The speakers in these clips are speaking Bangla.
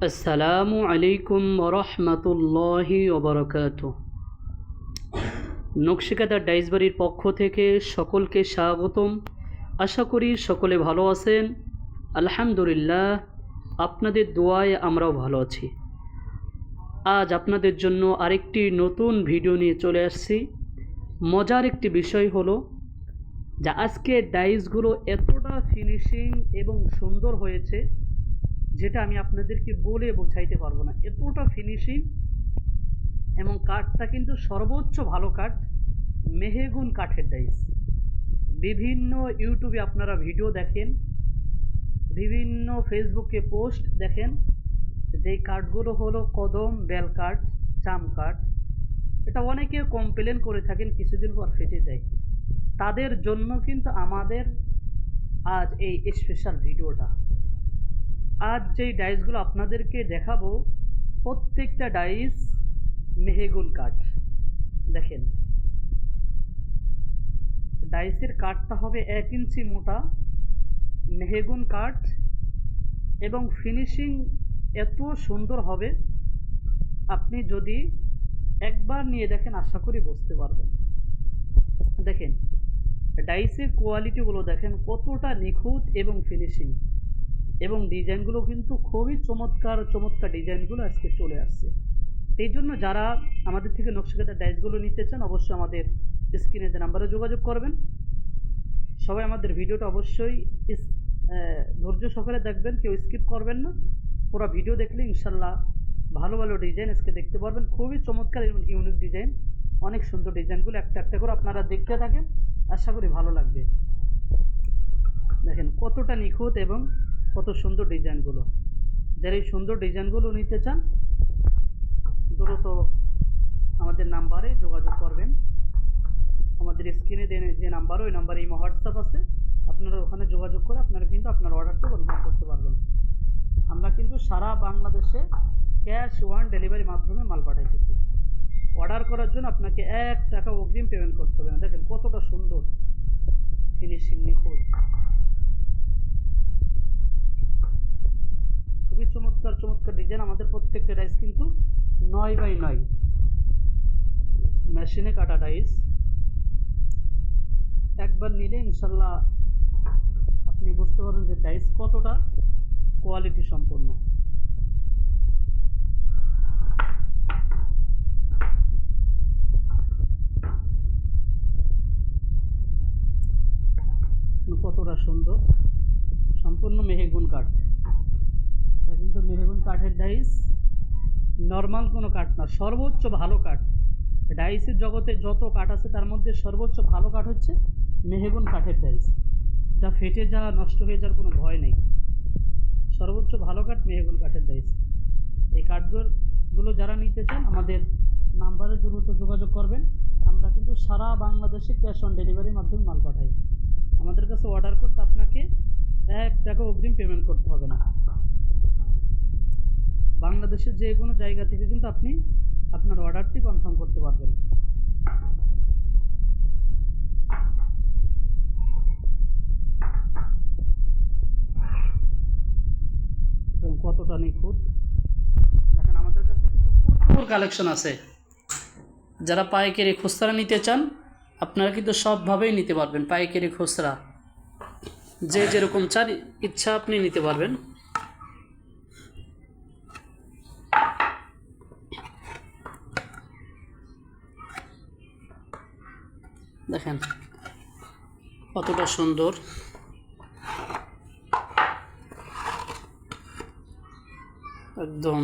আসসালামু আলাইকুম ওরহমতুল্লাহি ওবরাকাতুহ। নকশিকাঁথা ডাইস বাড়ির পক্ষ থেকে সকলকে স্বাগতম। আশা করি সকলে ভালো আছেন। আলহামদুলিল্লাহ, আপনাদের দোয়ায় আমরাও ভালো আছি। আজ আপনাদের জন্য আরেকটি নতুন ভিডিও নিয়ে চলে আসছি। মজার একটি বিষয় হলো যে আজকে ডাইসগুলো এতটা ফিনিশিং এবং সুন্দর হয়েছে যেটা আমি আপনাদেরকে বলে বোঝাইতে পারবো না। এতটা ফিনিশিং এবং কাঠটা কিন্তু সর্বোচ্চ ভালো কাঠ, মেহগুন কাঠের ডাইস। বিভিন্ন ইউটিউবে আপনারা ভিডিও দেখেন, বিভিন্ন ফেসবুকে পোস্ট দেখেন, যেই কাঠগুলো হলো কদম, বেল কাঠ, চাম কাঠ। এটা অনেকে কমপ্লেন করে থাকেন কিছুদিন পর ফেটে যায়। তাদের জন্য কিন্তু আমাদের আজ এই স্পেশাল ভিডিওটা। আজ যেই ডাইসগুলো আপনাদেরকে দেখাবো, প্রত্যেকটা ডাইস মেহগুন কাঠ। দেখেন, ডাইসের কাঠটা হবে 1 ইঞ্চি মোটা মেহগুন কাঠ এবং ফিনিশিং এত সুন্দর হবে, আপনি যদি একবার নিয়ে দেখেন আশা করি বুঝতে পারবেন। দেখেন ডাইসের কোয়ালিটিগুলো দেখেন কতটা নিখুঁত এবং ফিনিশিং, এবং ডিজাইনগুলো কিন্তু খুবই চমৎকার চমৎকার ডিজাইনগুলো আজকে চলে আসছে। এই জন্য যারা আমাদের থেকে নকশিকাঁথা ডাইসগুলো নিতে চান অবশ্যই আমাদের স্ক্রিনে যে নাম্বারে যোগাযোগ করবেন। সবাই আমাদের ভিডিওটা অবশ্যই ধৈর্য সহকারে দেখবেন, কেউ স্কিপ করবেন না। পুরো ভিডিও দেখলে ইনশাল্লাহ ভালো ভালো ডিজাইন আজকে দেখতে পারবেন। খুবই চমৎকার ইউনিক ডিজাইন, অনেক সুন্দর ডিজাইনগুলো একটা একটা করে আপনারা দেখতে থাকেন, আশা করি ভালো লাগবে। দেখেন কতটা নিখুঁত এবং কত সুন্দর ডিজাইনগুলো। যারা এই সুন্দর ডিজাইনগুলো নিতে চান দ্রুত আমাদের নাম্বারে যোগাযোগ করবেন। আমাদের স্ক্রিনে যে নাম্বার, ওই নাম্বারে ইমো হোয়াটসঅ্যাপ আছে, আপনারা ওখানে যোগাযোগ করে আপনারা কিন্তু আপনার অর্ডারটা কনফার্ম করতে পারবেন। আমরা কিন্তু সারা বাংলাদেশে ক্যাশ অন ডেলিভারি মাধ্যমে মাল পাঠাইতেছি। অর্ডার করার জন্য আপনাকে 1 টাকা অগ্রিম পেমেন্ট করতে হবে না। দেখেন কতটা সুন্দর ফিনিশিং, নিখুঁত, খুবই চমৎকার চমৎকার ডিজাইন। আমাদের প্রত্যেকটা ডাইস কিন্তু 9x9 মেশিনে কাটা ডাইস। একবার নিলে ইনশাল্লাহ আপনি বুঝতে পারবেন যে ডাইস কতটা কোয়ালিটি সম্পন্ন। কতটা সুন্দর, সম্পূর্ণ মেহগুন কাঠ। এটা কিন্তু মেহগুন কাঠের ডাইস, নর্মাল কোনো কাঠ না, সর্বোচ্চ ভালো কাঠ। ডাইসের জগতে যত কাঠ আছে তার মধ্যে সর্বোচ্চ ভালো কাঠ হচ্ছে মেহগুন কাঠের ডাইস। এটা ফেটে যাওয়া, নষ্ট হয়ে যাওয়ার কোনো ভয় নেই। সর্বোচ্চ ভালো কাঠ মেহগুন কাঠের ডাইস। এই কাঠগুলো যারা নিতে চান আমাদের নাম্বারে দ্রুত যোগাযোগ করবেন। আমরা কিন্তু সারা বাংলাদেশে ক্যাশ অন ডেলিভারির মাধ্যমে মাল পাঠাই। আমাদের কাছে অর্ডার করতে আপনাকে 1 টাকা অগ্রিম পেমেন্ট করতে হবে না। বাংলাদেশের যে কোনো জায়গা থেকে কিন্তু আপনি আপনার অর্ডারটি কনফার্ম করতে পারবেন। কতটা নিখুঁত দেখেন। আমাদের কাছে কিন্তু প্রচুর কালেকশন আছে। যারা পাইকারি খুচরা নিতে চান আপনারা কিন্তু সবভাবেই নিতে পারবেন। পাইকারি খুচরা যে যেরকম চান ইচ্ছা আপনি নিতে পারবেন। দেখেন কতটা সুন্দর, একদম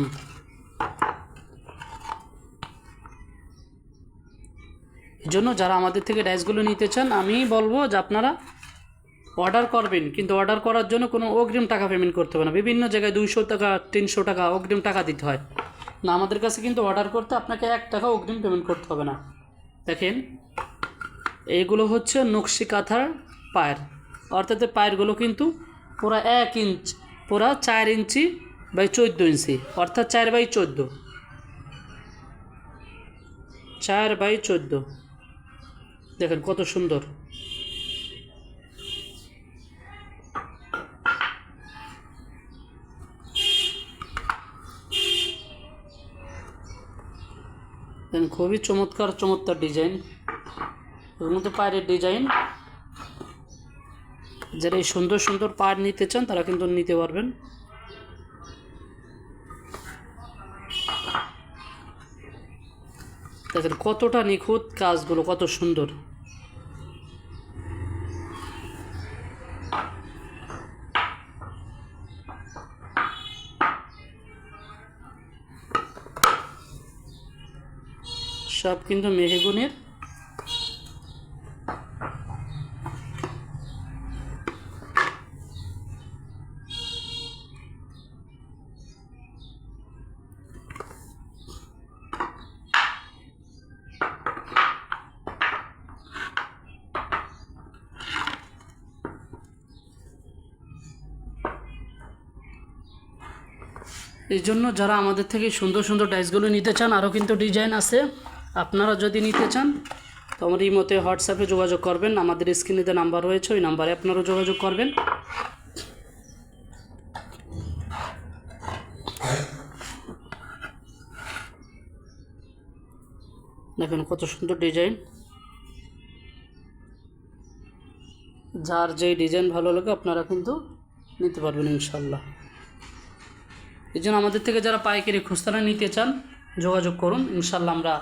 এই জন্য যারা আমাদের থেকে ডাইসগুলো নিতে চান আমি বলবো যে আপনারা অর্ডার করবেন, কিন্তু অর্ডার করার জন্য কোনো অগ্রিম টাকা পেমেন্ট করতে হবে না। বিভিন্ন জায়গায় 200 টাকা 300 টাকা অগ্রিম টাকা দিতে হয় না, আমাদের কাছে কিন্তু অর্ডার করতে আপনাকে 1 টাকা অগ্রিম পেমেন্ট করতে হবে না। দেখেন এইগুলো হচ্ছে নকশিকাঁথার পায়ের, অর্থাৎ পায়েরগুলো কিন্তু পুরা 1 ইঞ্চ, পুরা 4 ইঞ্চি বাই 14 ইঞ্চি, অর্থাৎ 4x14, 4x14। দেখেন কত সুন্দর। দেন খুবই চমৎকার চমৎকার ডিজাইন, এর মধ্যে পায়ের ডিজাইন। যারা এই সুন্দর সুন্দর পায়ের নিতে চান তারা কিন্তু নিতে পারবেন। দেখেন কতটা নিখুঁত কাজগুলো, কত সুন্দর। সব কিন্তু মেহগুনের। এই জন্য যারা আমাদের থেকে সুন্দর সুন্দর ডাইসগুলো নিতে চান, আরও কিন্তু ডিজাইন আছে, আপনারা যদি নিতে চান তো আমার এই মতে হোয়াটসঅ্যাপে যোগাযোগ করবেন। আমাদের স্ক্রিনে যে নাম্বার রয়েছে ওই নাম্বারে আপনারা যোগাযোগ করবেন। দেখুন কত সুন্দর ডিজাইন, যার যেই ডিজাইন ভালো লাগে আপনারা কিন্তু নিতে পারবেন ইনশাল্লাহ। এই জন্য আমাদের থেকে যারা পাইকারি খুচরা নিতে চান যোগাযোগ করুন, ইনশাল্লাহ আমরা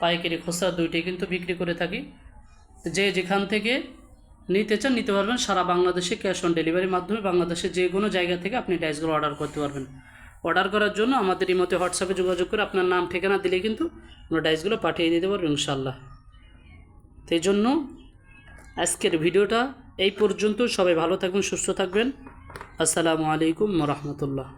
পাইকারি খুচরা দুইটাই কিন্তু বিক্রি করে থাকি। যে যেখান থেকে নিতে চান নিতে পারবেন, সারা বাংলাদেশে ক্যাশ অন ডেলিভারির মাধ্যমে বাংলাদেশের যে কোনো জায়গা থেকে আপনি ডাইসগুলো অর্ডার করতে পারবেন। অর্ডার করার জন্য আমাদের এই মতে হোয়াটসঅ্যাপে যোগাযোগ করে আপনার নাম ঠিকানা দিলে কিন্তু আমরা ডাইসগুলো পাঠিয়ে দিতে পারবো ইনশাল্লাহ। সেই জন্য আজকের ভিডিওটা এই পর্যন্ত। সবাই ভালো থাকবেন, সুস্থ থাকবেন। আসসালামু আলাইকুম ওয়া রাহমাতুল্লাহ।